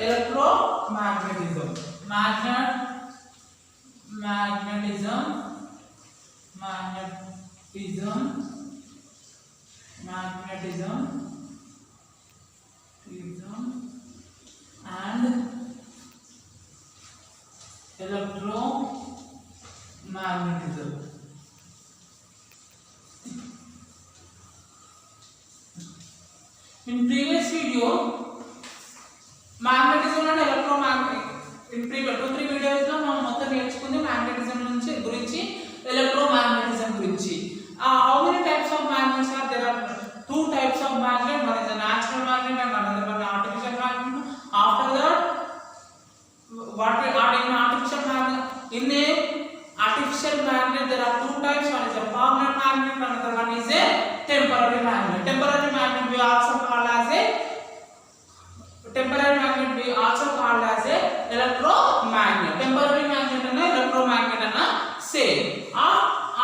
electromagnetism. Magnetism and electromagnetism. In previous video, magnetism and electromagnetism. In previous 2-3 videos లో మనం మొత్తం నేర్చుకుంది magnetism గురించి electromagnetism గురించి. How many types of magnets are there? Are 2 types of magnet. One is a natural magnet and another one artificial magnet. After that, what we are in artificial magnet? In a artificial magnet there are 2 types. One is a permanent magnet, another one is a temporary magnet. Temporary magnet we also called as a electromagnet. Temporary magnet and electromagnet are same.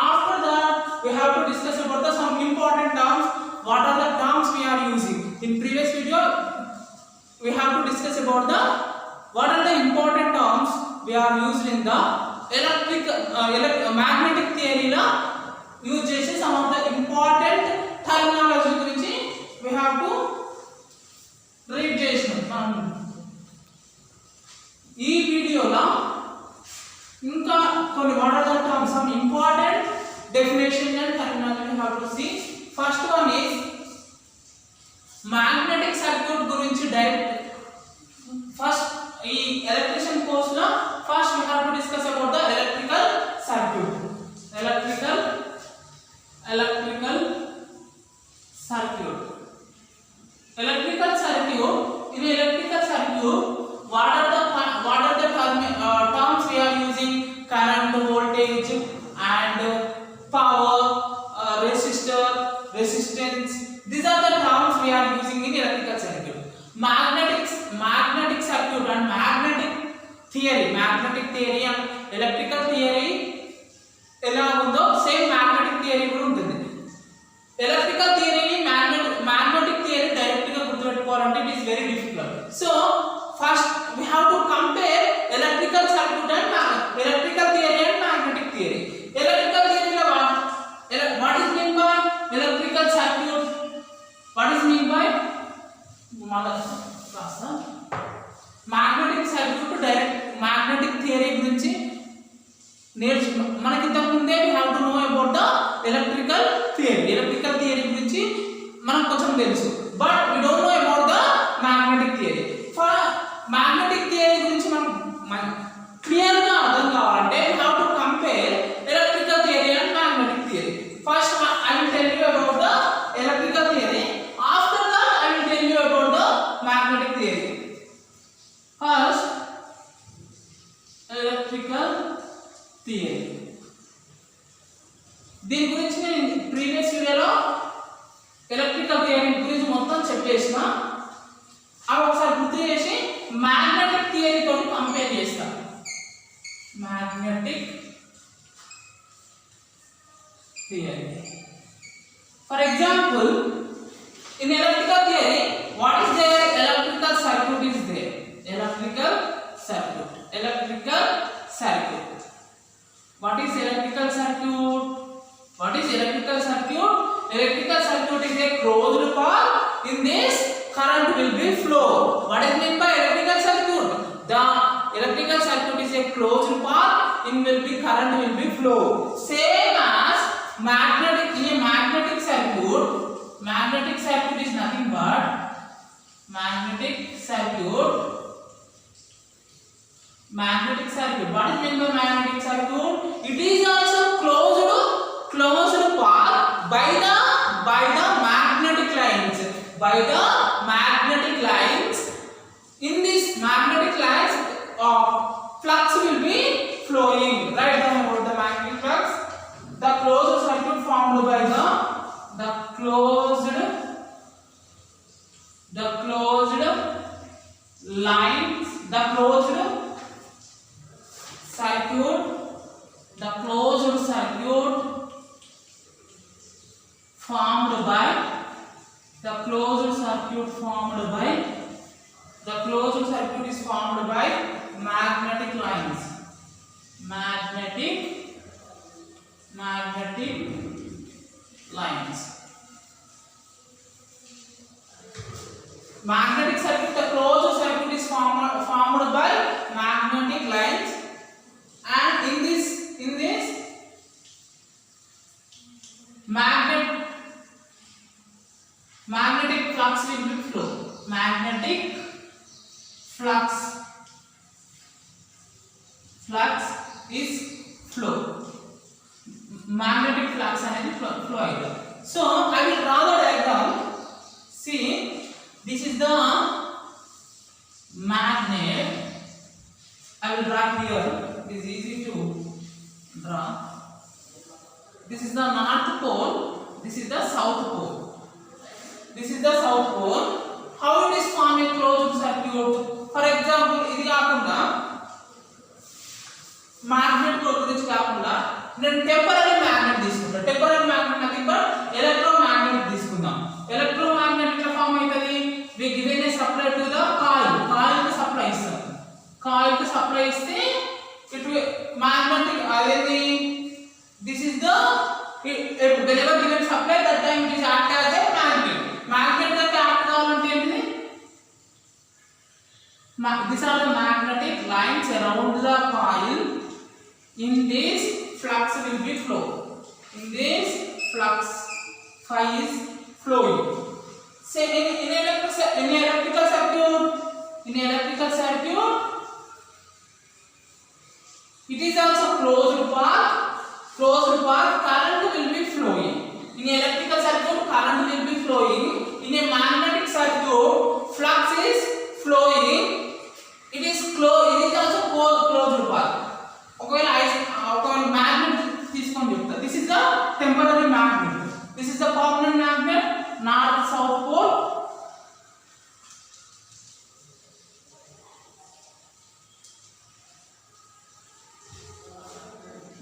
After that we have to discuss about some important terms. What are the terms we are using? In previous video we have to discuss about what are the important terms we are used in the magnetic theory la use chese some of the important terminology gurinchi we have to read chesnam. Ee video la inka konni what are the terms, some important definition and terminology we have to see. First one is magnetic circuit gurinchi direct. First ఈ electrician course లో first we have to discuss about the electrical circuit. Electrical circuit. In electrical circuit, what are the terms we are using? Current, voltage and power, resistance. These are the terms we are using in electrical circuit. Magnetic circuit and magnetic theory and electrical theory ఎలా ఉందో same magnetic theory కూడా ఉంటుంది. Electrical theory ని magnetic theory direct గా గుర్తుపెట్టుకోవాలంటే it is very difficult. So first we have to compare electrical circuit and electrical theory and magnetic theory. Electrical theory lo what is mean by electrical circuit? What is mean by magnetic circuit direct magnetic theory గురించి మనకి ఇంతకు ముందే we have to know about the electrical theory గురించి మనకు కొంచెం తెలుసు, but we don't know about the magnetic theory. For magnetic theory గురించి మనం క్లియర్ గా అర్థం కావాలంటే we have to compare electrical theory and magnetic theory. First I will tell you about the electrical theory. After that I will tell you about the magnetic theory. First, electrical theory. దీని గురించి నేను previous వీడియోలో electrical theory గురించి మొత్తం చెప్పేసిన. అవి ఒకసారి గుర్తు చేసి మ్యాగ్నెటిక్ థియరీ తోటి కంపేర్ చేస్తాను. Magnetic theory. For example, in electrical theory, what is there? Electrical circuit is there. Electrical circuit. What is electrical circuit? Electrical circuit is a closed path. In this, current will be flow. What is meant by electrical circuit? The electrical circuit is a closed path. In will be current will be flow. Same as magnetic. In a magnetic circuit is nothing but magnetic circuit. What is meant by magnetic circuit? It is also closed path by the magnetic lines. In this magnetic lines, flux will be flowing. Write down about the magnetic flux. The closed circuit formed by the closed lines, the closed circuit formed by The closed circuit is formed by magnetic lines. Magnetic lines. Magnetic circuit, the closed circuit is formed by magnetic lines, and in this magnetic flux will be flow. Magnetic flux is flow. Magnetic flux అనేది flow అయితే. So I will draw the diagram. See, this is the magnet. I will draw here. It is easy to draw. This is the north pole. This is the south pole. This is the south pole. How it is formed a closed circuit? For example, ఇది కాకుండా magnet pole గురించి కాకుండా నేను temporary magnet తీసుకుంటా. Temporary magnet nothing but electromagnet తీసుకుందాం. Electromagnet ఎట్లా form అవుతుంది? we given a supply to the coil. coil కి సప్లై ఇస్తాం. coil కి సప్లై ఇస్తే it magnetic అదేంటి, this is the whenever given supply that time it is act as a magnet. magnet కి act కావాలంటే ఏంటిది? These are the magnetic lines around the coil. In this flux will be flow. In this flux phi is flowing. Say in electrical circuit, it is also closed path. Current will be flowing. In electrical circuit, current will be flowing. In a magnetic circuit, flux is flowing. It is also closed path. ఒకవేళ magnet తీసుకొని చెప్తా. This is the temporary magnet. This is the permanent magnet. North south pole.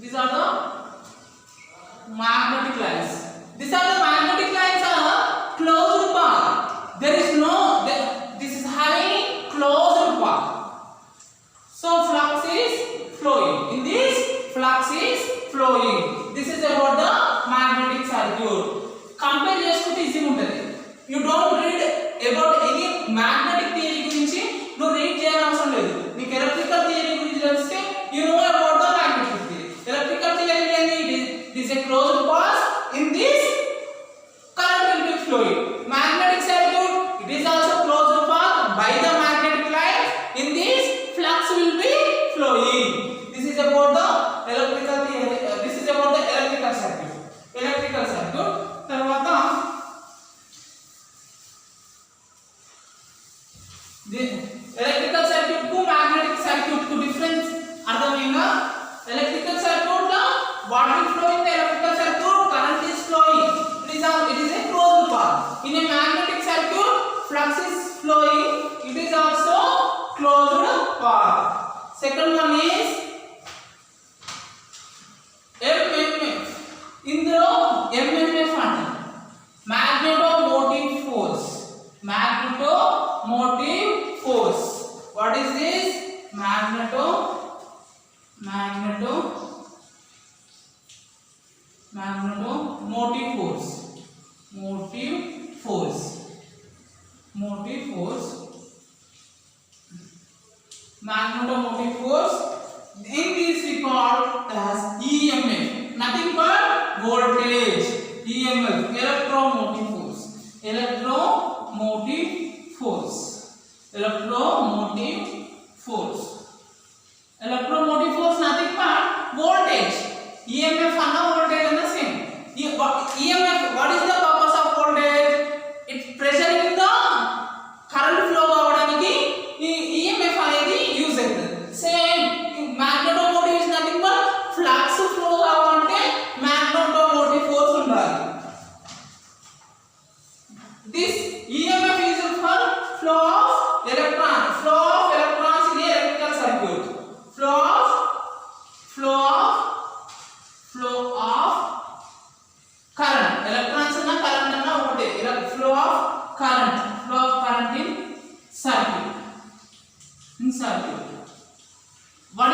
These are the magnetic lines. These are the magnetic lines are closed path. There is no this is having closed path. So flux is flowing. In this flux is flowing. This is about the magnetic circuit. Compare చేసుకుంటే easy ఉంటుంది. You don't read about any magnetic theory గురించి నువ్వు read చేయాల్సిన లేదు. నీకు electrical theory గురించి తెలిస్తే you know about the magnetic theory. Electrical theory ఏంటి? This is a closed path. In this current will be flowing. Magnetic circuit, it is also closed path by the magnetic line. In this flux will be flowing. This is about the electrical theory. This is about the electrical circuit. తర్వాత electrical circuit కు magnetic circuit కు difference అర్థమైందా? electrical circuit లో what will flow in the electrical circuit? Current is flowing. It is a closed path. In a magnetic circuit, flux is flowing. It is also closed path. Second one is MMF. ఇందులో MMF అంటే magneto-motive force. Magneto-motive force. What is this? Magneto-motive force. Magneto-motive force. In this we call as EMF. Nothing but voltage. EMF, electromotive force. Electromotive force. Electromotive force nothing but voltage. EMF and voltage are the same. EMF, what is the purpose of voltage? It's pressure in the current flow avadiki EMF అనేది use అవుతుంది. Same magneto-motive is nothing but flux flow అవ్వాలంటే magneto-motive force ఉండాలి. This EMF is for flow of electrons in a electrical circuit. Flow of current. Electrons and current are ఒకటే. Flow of current in circuit. in circuit. What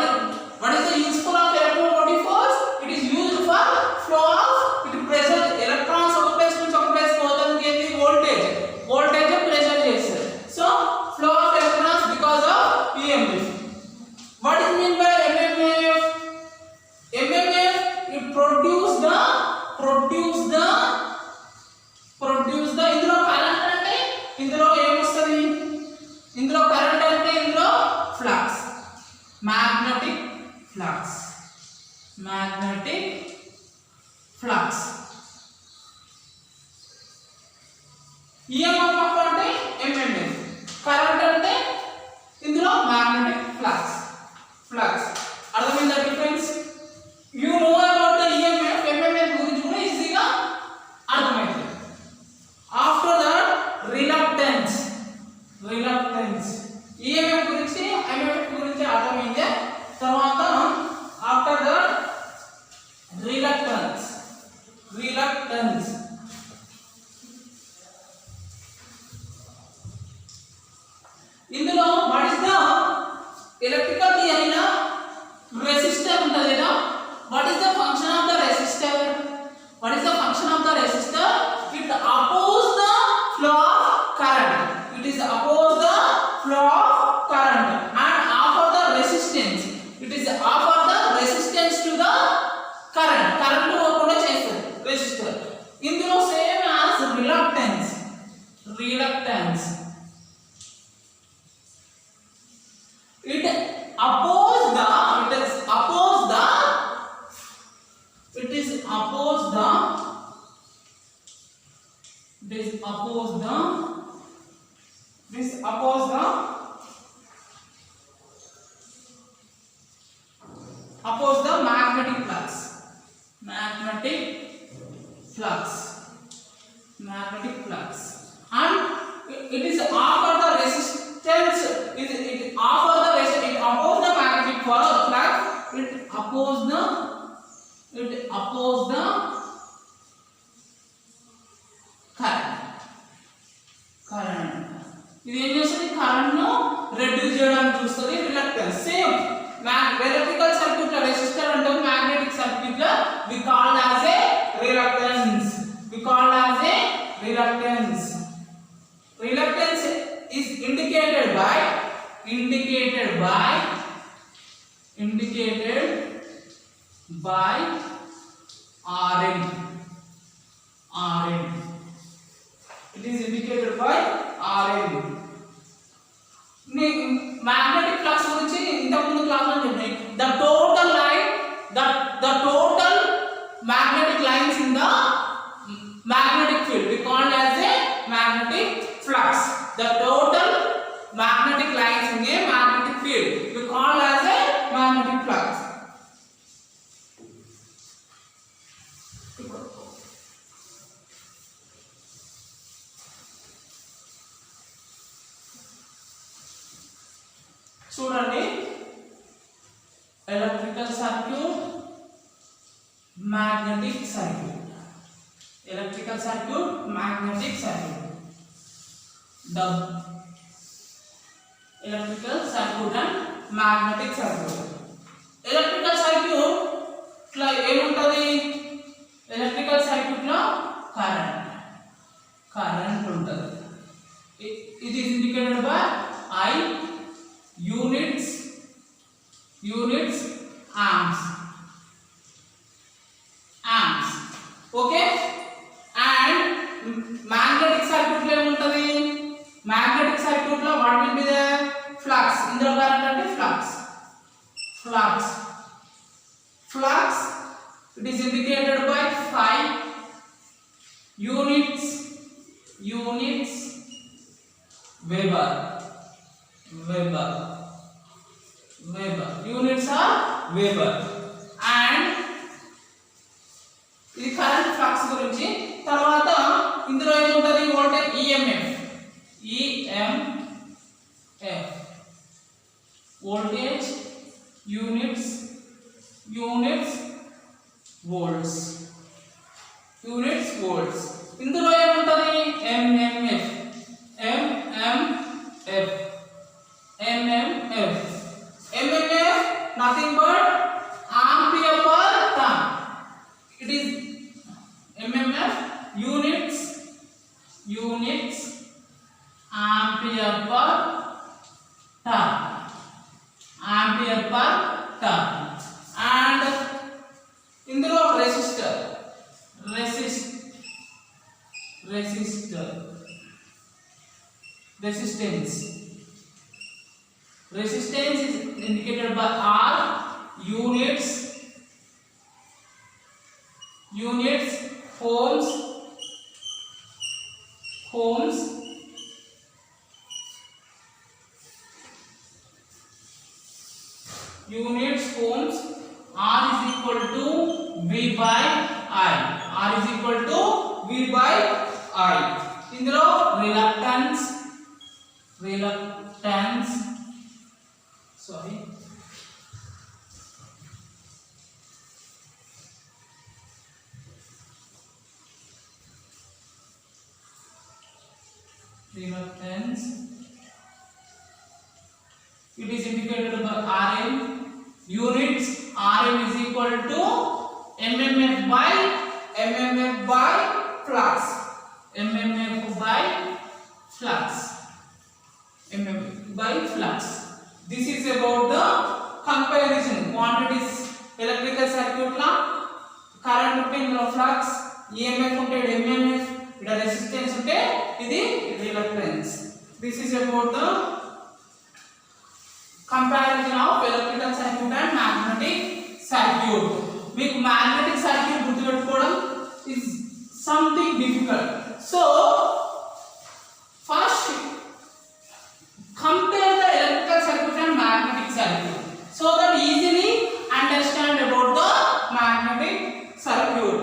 is the useful of electromotive force? It is used for flow of it pressure electrons ఒక place నుంచి ఒక place పోవడానికి ఏంటి voltage pressure చేస్తారు. So flow of electrons because of EMF. What is mean by MMF? MMF it produce the ఇందులో current అంటే ఇందులో ఏమొస్తుంది, ఇందులో కరెంట్ అంటే ఇందులో ఫ్లక్స్, magnetic flux. EMF అంటే MMF, కరెంట్ అంటే ఇందులో magnetic flux. అర్థమైందా difference? You know about the EMF, MMF గురించి కూడా ఈజీగా అర్థమైంది. ఆఫ్టర్ దట్ రిలక్టెన్స్ EMF గురించి MMF గురించి అర్థమైంది. తర్వాత ఆఫ్టర్ దట్ రిలక్టెన్స్ ఇందులో వాట్ ఇస్ ద ఎలక్ట్రికల్ థియరీలో రెసిస్టర్ ఉంటుంది కదా, what is the function of the resistor? It oppose the flow of current. And offer the resistance. It is offer the resistance to the current కూడా చేస్తుంది resistor. ఇందులో same as reluctance it oppose the magnetic flux. And it is offer the resistance. It oppose the magnetic flux. It oppose the current. ఇది ఏం చేస్తుంది? Current ను reduce చేయడానికి చూస్తుంది reluctance. Same electrical circuit లో రెసిస్టర్ అంటాం, magnetic circuit లో we called as a reluctance. Reluctance is indicated by Rn. It is indicated by Rn. Magnetic flux గురించి ఇంతకు ముందు క్లాస్ లో చెప్పాను. The total magnetic lines in the magnetic field we called as a magnetic flux. The total magnetic lines in a magnetic field we called as a magnetic flux. చూడండి, electrical circuit, magnetic circuit. The electrical circuit and magnetic circuit. Electrical circuit లో ఏముంటది? Electrical circuit లో current ఉంటది. It is indicated by I units amps. Okay, and magnetic circuit లో ఏముంటది? Magnetic circuit లో what will be the flux? ఇందులో current అంటే flux. It is indicated by 5 units Weber. Units are Weber. And ఇది current flux గురించి. తర్వాత ఇందులో ఏముంటది? Voltage EMF. Voltage units volts. ఇందులో ఏముంటది? mmf. nothing but ampere per turn. It is mmf units ampere per turn, ampere per turn. And ఇందులో resistance is indicated by R, units ohms, units ohms. R is equal to V by I. R is equal to V by I. ఇందులో reluctance sorry reluctance, it is indicated by Rm. Units Rm is equal to mmf by flux, mmf by flux. This is about the comparison quantities electrical circuit la. Current unte indlo flux, emf unte mmf, ida resistance unte idi reluctance. This is about the comparison of electrical circuit and magnetic circuit. మీకు magnetic circuit గుర్తుపెట్టుకోవడం is something difficult. So first compare the electrical circuit and magnetic circuit so that easily understand about the magnetic circuit.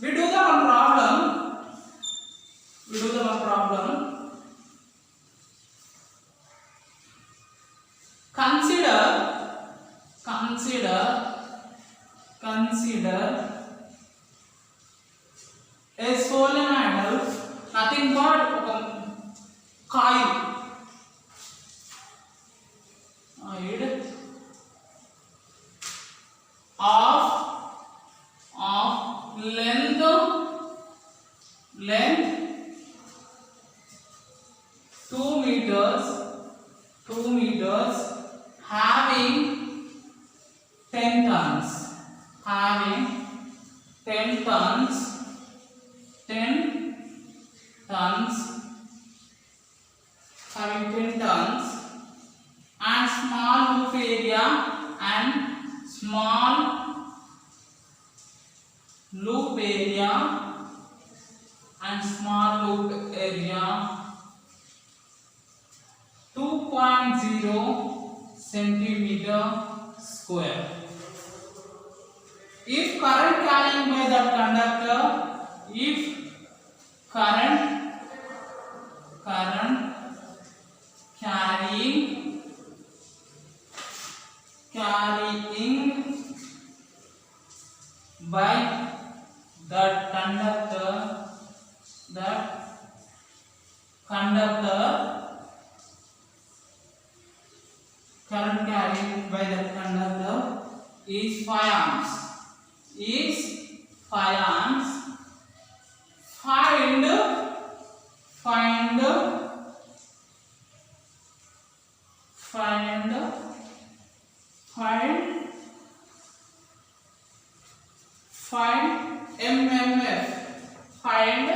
We do the one problem. Consider a solenoid, nothing but coil of length 2 meters having 10 turns, having 10 turns and small loop area and small loop area 2.0 centimeter square. If current carrying by that conductor, current carrying by that conductor current carrying by that conductor is 5 amps. Find mmf. Find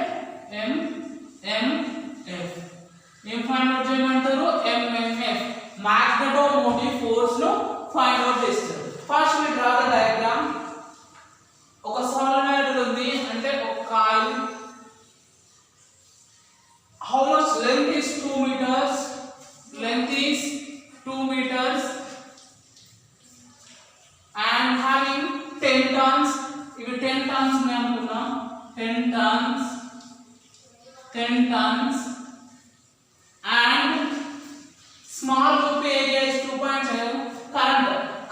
mmf. ఏం find out చేయమంటారు? mmf, magnetomotive force ను find out చేస్తారు. First we draw the diagram. ఒక solenoid ఉంది అంటే ఒక coil. How much length is 2 meters? Length is 2 meters and having 10 turns. ఇవి 10 turns ని అనుకున్నాం. 10 turns and small loop area is 2.7.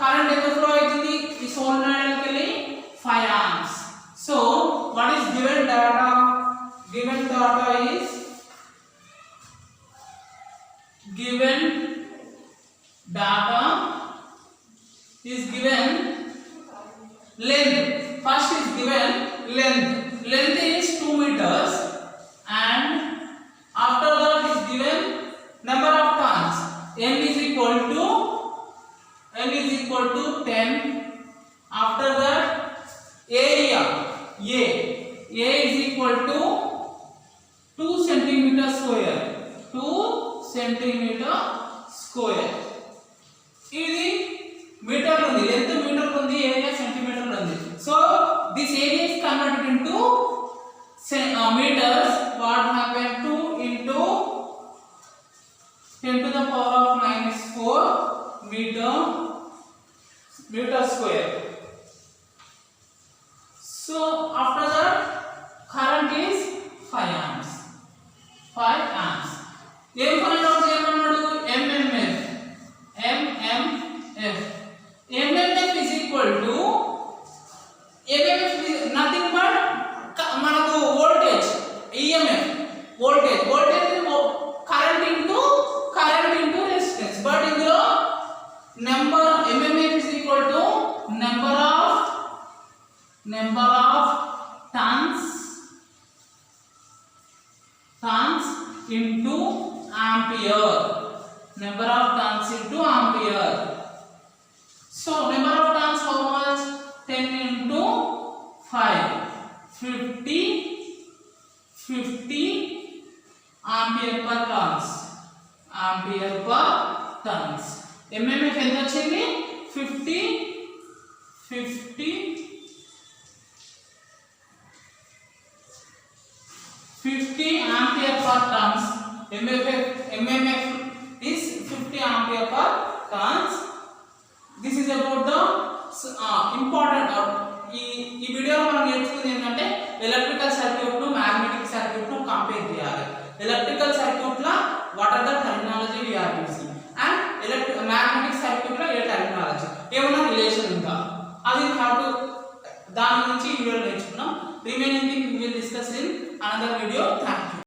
current ఎంత ఫ్లో అవుతుంది ఈ solenoid కి 5 amps. So what is given data is given data is given length. First is given length. Length is 2 meters, and after that is given number of turns. N is equal to 10. After that area A is equal to 2 centimeter square. 2 centimeter square. ఇది metre ఉంది, length metre ఉంది, area centimetre ఉంది. So this area is converted into meters. What happened? 2 into 10 to the power of -4 meter square. So after that current is 5 amps. 5 amps. ఏం find out చేయమన్నాడు? MMF. MMF is equal to MMF is nothing but మనకు voltage. EMF voltage current into resistance. But ఇందులో number MMF is equal to number of turns into ampere. Number of turns into ampere. So number of turns how much? 10 into 5, 50 ampere per turns. MMF ఎంత వచ్చింది? 50 ampere per turns. MMF is 50 ampere per turns. This is about the important ఈ వీడియోలో మనం నేర్చుకుంది ఏంటంటే electrical circuit ను magnetic circuit ను compare చేయాలి. ఎలక్ట్రికల్ సర్క్యూట్ లా what are the terminology we are using, and magnetic circuit లో ఏ టెర్మినాలజీ, ఏమైనా రిలేషన్ ఉందా, అది దాని గురించి ఈ వీడియోలో నేర్చుకున్నాం. Remaining thing we will discuss in another video. Thanks.